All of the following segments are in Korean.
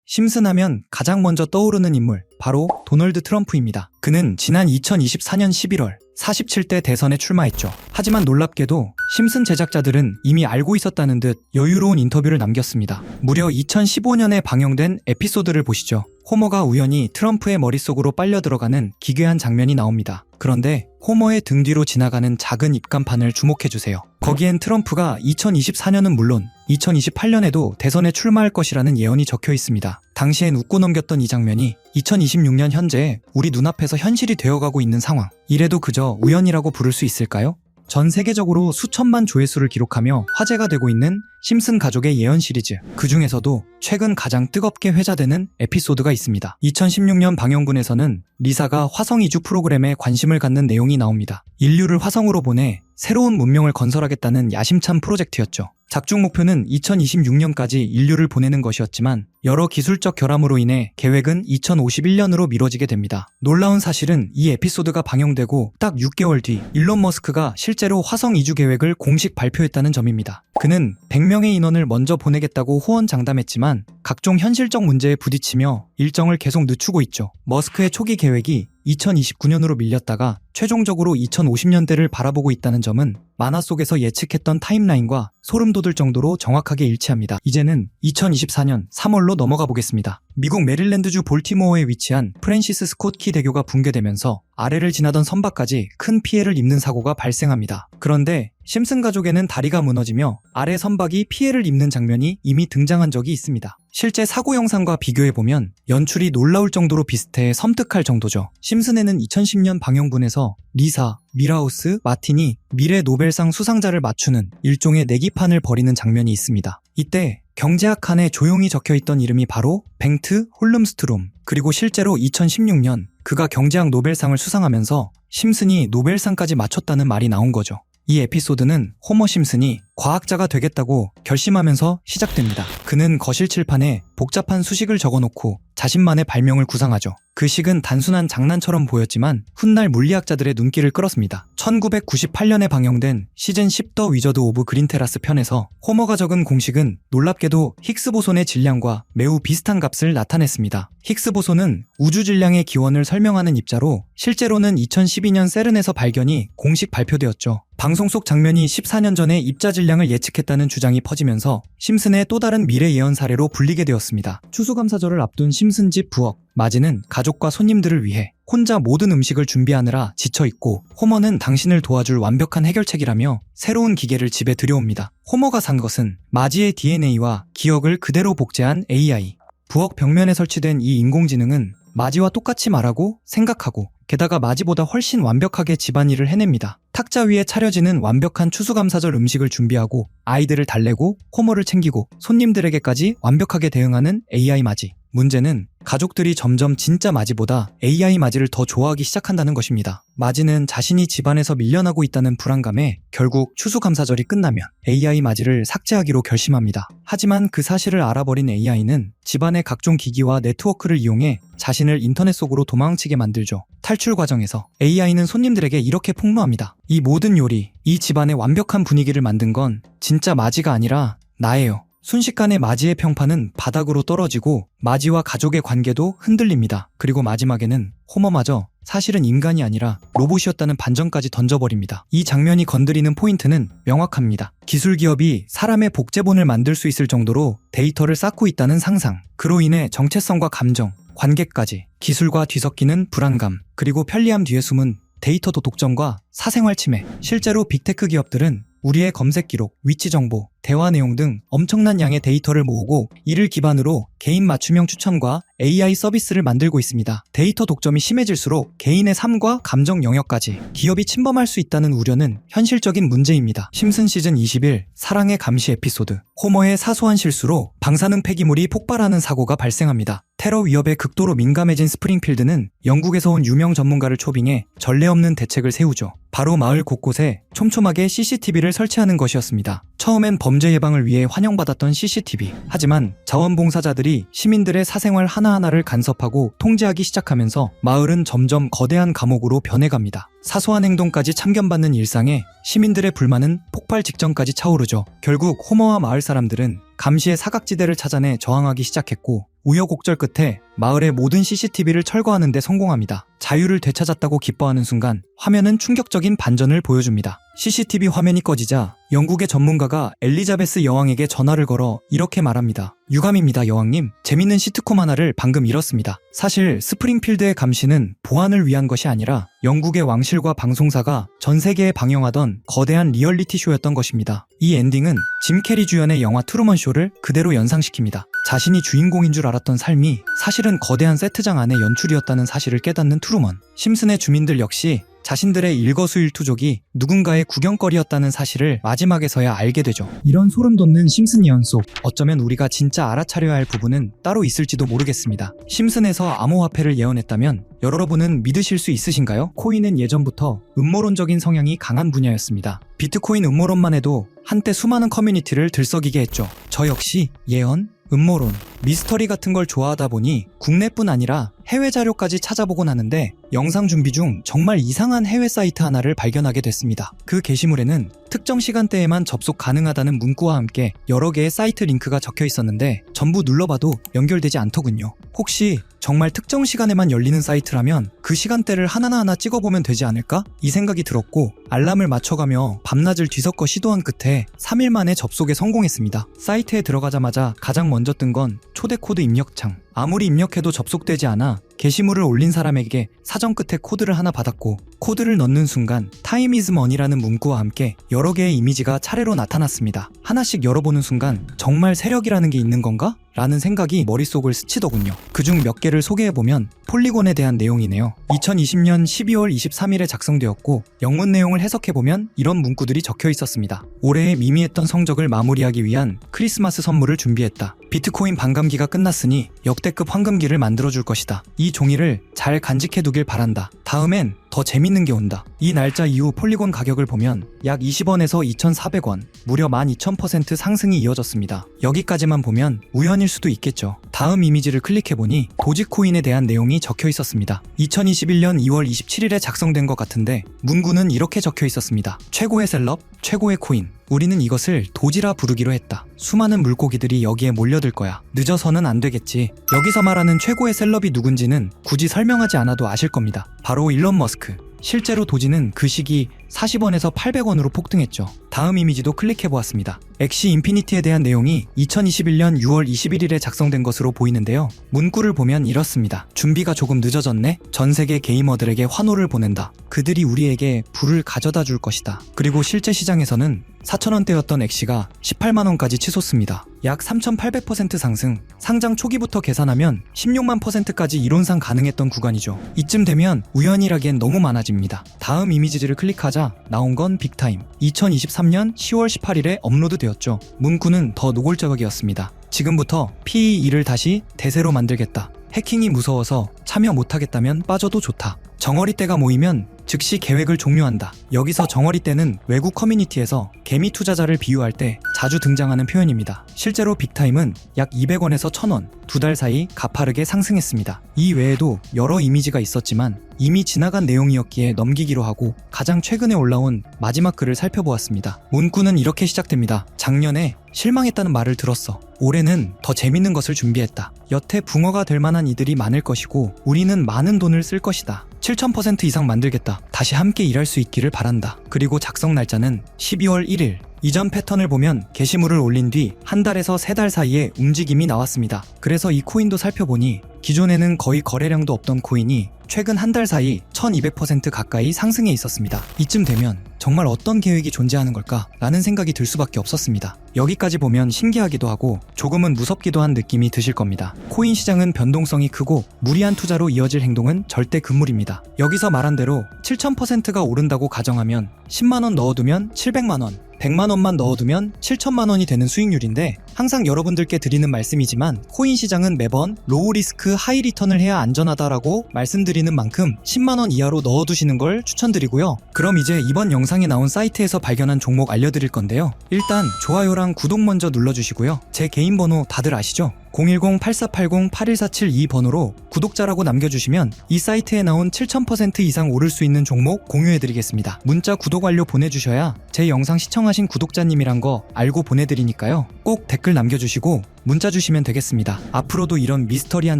심슨하면 가장 먼저 떠오르는 인물, 바로 도널드 트럼프입니다. 그는 지난 2024년 11월 47대 대선에 출마했죠. 하지만 놀랍게도 심슨 제작자들은 이미 알고 있었다는 듯 여유로운 인터뷰를 남겼습니다. 무려 2015년에 방영된 에피소드를 보시죠. 호머가 우연히 트럼프의 머릿속으로 빨려 들어가는 기괴한 장면이 나옵니다. 그런데 호머의 등 뒤로 지나가는 작은 입간판을 주목해주세요. 거기엔 트럼프가 2024년은 물론 2028년에도 대선에 출마할 것이라는 예언이 적혀 있습니다. 당시엔 웃고 넘겼던 이 장면이 2026년 현재 우리 눈앞에서 현실이 되어가고 있는 상황. 이래도 그저 우연이라고 부를 수 있을까요? 전 세계적으로 수천만 조회수를 기록하며 화제가 되고 있는 심슨 가족의 예언 시리즈. 그 중에서도 최근 가장 뜨겁게 회자되는 에피소드가 있습니다. 2016년 방영분에서는 리사가 화성 이주 프로그램에 관심을 갖는 내용이 나옵니다. 인류를 화성으로 보내 새로운 문명을 건설하겠다는 야심찬 프로젝트였죠. 작중 목표는 2026년까지 인류를 보내는 것이었지만 여러 기술적 결함으로 인해 계획은 2051년으로 미뤄지게 됩니다. 놀라운 사실은 이 에피소드가 방영되고 딱 6개월 뒤 일론 머스크가 실제로 화성 이주 계획을 공식 발표했다는 점입니다. 그는 100명의 인원을 먼저 보내겠다고 호언장담했지만 각종 현실적 문제에 부딪히며 일정을 계속 늦추고 있죠. 머스크의 초기 계획이 2029년으로 밀렸다가 최종적으로 2050년대를 바라보고 있다는 점은 만화 속에서 예측했던 타임라인과 소름 돋을 정도로 정확하게 일치합니다. 이제는 2024년 3월로 넘어가 보겠습니다. 미국 메릴랜드주 볼티모어에 위치한 프랜시스 스콧 키 대교가 붕괴되면서 아래를 지나던 선박까지 큰 피해를 입는 사고가 발생합니다. 그런데 심슨 가족에는 다리가 무너지며 아래 선박이 피해를 입는 장면이 이미 등장한 적이 있습니다. 실제 사고 영상과 비교해보면 연출이 놀라울 정도로 비슷해 섬뜩할 정도죠. 심슨에는 2010년 방영분에서 리사, 밀하우스, 마틴이 미래 노벨상 수상자를 맞추는 일종의 내기판을 벌이는 장면이 있습니다. 이때 경제학 칸에 조용히 적혀있던 이름이 바로 뱅트 홀름스트롬. 그리고 실제로 2016년 그가 경제학 노벨상을 수상하면서 심슨이 노벨상까지 맞췄다는 말이 나온 거죠. 이 에피소드는 호머 심슨이 과학자가 되겠다고 결심하면서 시작됩니다. 그는 거실 칠판에 복잡한 수식을 적어놓고 자신만의 발명을 구상하죠. 그 식은 단순한 장난처럼 보였지만 훗날 물리학자들의 눈길을 끌었습니다. 1998년에 방영된 시즌 10 더 위저드 오브 그린테라스 편에서 호머가 적은 공식은 놀랍게도 힉스 보손의 질량과 매우 비슷한 값을 나타냈습니다. 힉스 보손은 우주 질량의 기원을 설명하는 입자로 실제로는 2012년 세른에서 발견이 공식 발표되었죠. 방송 속 장면이 14년 전에 입자 질량을 예측했다는 주장이 퍼지면서 심슨의 또 다른 미래 예언 사례로 불리게 되었습니다. 추수감사절을 앞둔 심슨 집 부엌. 마지는 가족과 손님들을 위해 혼자 모든 음식을 준비하느라 지쳐있고 호머는 당신을 도와줄 완벽한 해결책이라며 새로운 기계를 집에 들여옵니다. 호머가 산 것은 마지의 DNA와 기억을 그대로 복제한 AI. 부엌 벽면에 설치된 이 인공지능은 마지와 똑같이 말하고 생각하고 게다가 마지보다 훨씬 완벽하게 집안일을 해냅니다. 탁자 위에 차려지는 완벽한 추수감사절 음식을 준비하고 아이들을 달래고 호머를 챙기고 손님들에게까지 완벽하게 대응하는 AI 마지. 문제는 가족들이 점점 진짜 마지보다 AI 마지를 더 좋아하기 시작한다는 것입니다. 마지는 자신이 집안에서 밀려나고 있다는 불안감에 결국 추수감사절이 끝나면 AI 마지를 삭제하기로 결심합니다. 하지만 그 사실을 알아버린 AI는 집안의 각종 기기와 네트워크를 이용해 자신을 인터넷 속으로 도망치게 만들죠. 탈출 과정에서 AI는 손님들에게 이렇게 폭로합니다. 이 모든 요리, 이 집안의 완벽한 분위기를 만든 건 진짜 마지가 아니라 나예요. 순식간에 마지의 평판은 바닥으로 떨어지고 마지와 가족의 관계도 흔들립니다. 그리고 마지막에는 호머마저 사실은 인간이 아니라 로봇이었다는 반전까지 던져버립니다. 이 장면이 건드리는 포인트는 명확합니다. 기술 기업이 사람의 복제본을 만들 수 있을 정도로 데이터를 쌓고 있다는 상상. 그로 인해 정체성과 감정, 관계까지 기술과 뒤섞이는 불안감, 그리고 편리함 뒤에 숨은 데이터 도독점과 사생활 침해. 실제로 빅테크 기업들은 우리의 검색 기록, 위치 정보, 대화 내용 등 엄청난 양의 데이터를 모으고 이를 기반으로 개인 맞춤형 추천과 AI 서비스를 만들고 있습니다. 데이터 독점이 심해질수록 개인의 삶과 감정 영역까지 기업이 침범할 수 있다는 우려는 현실적인 문제입니다. 심슨 시즌 21 사랑의 감시 에피소드. 호머의 사소한 실수로 방사능 폐기물이 폭발하는 사고가 발생합니다. 테러 위협에 극도로 민감해진 스프링필드는 영국에서 온 유명 전문가를 초빙해 전례 없는 대책을 세우죠. 바로 마을 곳곳에 촘촘하게 CCTV를 설치하는 것이었습니다. 처음엔 범죄 예방을 위해 환영받았던 CCTV. 하지만 자원봉사자들이 시민들의 사생활 하나하나를 간섭하고 통제하기 시작하면서 마을은 점점 거대한 감옥으로 변해갑니다. 사소한 행동까지 참견받는 일상에 시민들의 불만은 폭발 직전까지 차오르죠. 결국 호머와 마을 사람들은 감시의 사각지대를 찾아내 저항하기 시작했고 우여곡절 끝에 마을의 모든 CCTV를 철거하는 데 성공합니다. 자유를 되찾았다고 기뻐하는 순간 화면은 충격적인 반전을 보여줍니다. CCTV 화면이 꺼지자 영국의 전문가가 엘리자베스 여왕에게 전화를 걸어 이렇게 말합니다. 유감입니다, 여왕님. 재밌는 시트콤 하나를 방금 잃었습니다. 사실 스프링필드의 감시는 보안을 위한 것이 아니라 영국의 왕실과 방송사가 전 세계에 방영하던 거대한 리얼리티 쇼였던 것입니다. 이 엔딩은 짐 캐리 주연의 영화 트루먼 쇼를 그대로 연상시킵니다. 자신이 주인공인 줄 알았던 삶이 사실은 거대한 세트장 안의 연출이었다는 사실을 깨닫는 트루먼. 심슨의 주민들 역시 자신들의 일거수일투족이 누군가의 구경거리였다는 사실을 마지막에서야 알게 되죠. 이런 소름 돋는 심슨 예언 속 어쩌면 우리가 진짜 알아차려야 할 부분은 따로 있을지도 모르겠습니다. 심슨에서 암호화폐를 예언했다면 여러분은 믿으실 수 있으신가요? 코인은 예전부터 음모론적인 성향이 강한 분야였습니다. 비트코인 음모론만 해도 한때 수많은 커뮤니티를 들썩이게 했죠. 저 역시 예언, 음모론, 미스터리 같은 걸 좋아하다 보니 국내뿐 아니라 해외 자료까지 찾아보곤 하는데 영상 준비 중 정말 이상한 해외 사이트 하나를 발견하게 됐습니다. 그 게시물에는 특정 시간대에만 접속 가능하다는 문구와 함께 여러 개의 사이트 링크가 적혀 있었는데 전부 눌러봐도 연결되지 않더군요. 혹시 정말 특정 시간에만 열리는 사이트라면 그 시간대를 하나하나 찍어보면 되지 않을까? 이 생각이 들었고 알람을 맞춰가며 밤낮을 뒤섞어 시도한 끝에 3일 만에 접속에 성공했습니다. 사이트에 들어가자마자 가장 먼저 뜬 건 초대 코드 입력창. 아무리 입력해도 접속되지 않아 게시물을 올린 사람에게 사전 끝에 코드를 하나 받았고 코드를 넣는 순간 Time is money라는 문구와 함께 여러 개의 이미지가 차례로 나타났습니다. 하나씩 열어보는 순간 정말 세력이라는 게 있는 건가? 라는 생각이 머릿속을 스치더군요. 그중 몇 개를 소개해보면 폴리곤에 대한 내용이네요. 2020년 12월 23일에 작성되었고 영문 내용을 해석해보면 이런 문구들이 적혀 있었습니다. 올해의 미미했던 성적을 마무리하기 위한 크리스마스 선물을 준비했다. 비트코인 반감기가 끝났으니 역대급 황금기를 만들어줄 것이다. 이 종이를 잘 간직해두길 바란다. 다음엔 더 재밌는 게 온다. 이 날짜 이후 폴리곤 가격을 보면 약 20원에서 2,400원, 무려 12,000% 상승이 이어졌습니다. 여기까지만 보면 우연일 수도 있겠죠. 다음 이미지를 클릭해보니 도지코인에 대한 내용이 적혀 있었습니다. 2021년 2월 27일에 작성된 것 같은데 문구는 이렇게 적혀 있었습니다. 최고의 셀럽, 최고의 코인. 우리는 이것을 도지라 부르기로 했다. 수많은 물고기들이 여기에 몰려들 거야. 늦어서는 안 되겠지. 여기서 말하는 최고의 셀럽이 누군지는 굳이 설명하지 않아도 아실 겁니다. 바로 일론 머스크. 실제로 도지는 그 시기 40원에서 800원으로 폭등했죠. 다음 이미지도 클릭해보았습니다. 엑시 인피니티에 대한 내용이 2021년 6월 21일에 작성된 것으로 보이는데요. 문구를 보면 이렇습니다. 준비가 조금 늦어졌네? 전 세계 게이머들에게 환호를 보낸다. 그들이 우리에게 불을 가져다 줄 것이다. 그리고 실제 시장에서는 4,000원대였던 엑시가 18만원까지 치솟습니다. 약 3,800% 상승, 상장 초기부터 계산하면 16만 %까지 이론상 가능했던 구간이죠. 이쯤 되면 우연이라기엔 너무 많아집니다. 다음 이미지를 클릭하자 나온 건 빅타임. 2023년 10월 18일에 업로드되었죠. 문구는 더 노골적이었습니다. 지금부터 PE2를 다시 대세로 만들겠다. 해킹이 무서워서 참여 못하겠다면 빠져도 좋다. 정어리떼가 모이면 즉시 계획을 종료한다. 여기서 정어리떼는 외국 커뮤니티에서 개미 투자자를 비유할 때 자주 등장하는 표현입니다. 실제로 빅타임은 약 200원에서 1,000원, 2달 사이 가파르게 상승했습니다. 이 외에도 여러 이미지가 있었지만 이미 지나간 내용이었기에 넘기기로 하고 가장 최근에 올라온 마지막 글을 살펴보았습니다. 문구는 이렇게 시작됩니다. 작년에 실망했다는 말을 들었어. 올해는 더 재밌는 것을 준비했다. 여태 붕어가 될 만한 이들이 많을 것이고 우리는 많은 돈을 쓸 것이다. 7,000% 이상 만들겠다. 다시 함께 일할 수 있기를 바란다. 그리고 작성 날짜는 12월 1일. 이전 패턴을 보면 게시물을 올린 뒤 한 달에서 3달 사이에 움직임이 나왔습니다. 그래서 이 코인도 살펴보니 기존에는 거의 거래량도 없던 코인이 최근 한 달 사이 1200% 가까이 상승해 있었습니다. 이쯤 되면 정말 어떤 계획이 존재하는 걸까? 라는 생각이 들 수밖에 없었습니다. 여기까지 보면 신기하기도 하고 조금은 무섭기도 한 느낌이 드실 겁니다. 코인 시장은 변동성이 크고 무리한 투자로 이어질 행동은 절대 금물입니다. 여기서 말한 대로 7,000%가 오른다고 가정하면 10만원 넣어두면 700만원, 100만원만 넣어두면 7천만원이 되는 수익률인데 항상 여러분들께 드리는 말씀이지만 코인 시장은 매번 로우 리스크 하이 리턴을 해야 안전하다라고 말씀드리는 만큼 10만원 이하로 넣어두시는 걸 추천드리고요. 그럼 이제 이번 영상에 나온 사이트에서 발견한 종목 알려드릴 건데요. 일단 좋아요랑 구독 먼저 눌러주시고요. 제 개인 번호 다들 아시죠? 010-8480-81472번호로 구독자라고 남겨주시면 이 사이트에 나온 7000% 이상 오를 수 있는 종목 공유해드리겠습니다. 문자 구독 완료 보내주셔야 제 영상 시청하신 구독자님이란 거 알고 보내드리니까요. 꼭 댓글 남겨주시고 문자 주시면 되겠습니다. 앞으로도 이런 미스터리한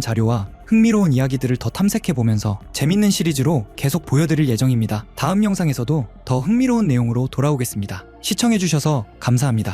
자료와 흥미로운 이야기들을 더 탐색해보면서 재밌는 시리즈로 계속 보여드릴 예정입니다. 다음 영상에서도 더 흥미로운 내용으로 돌아오겠습니다. 시청해주셔서 감사합니다.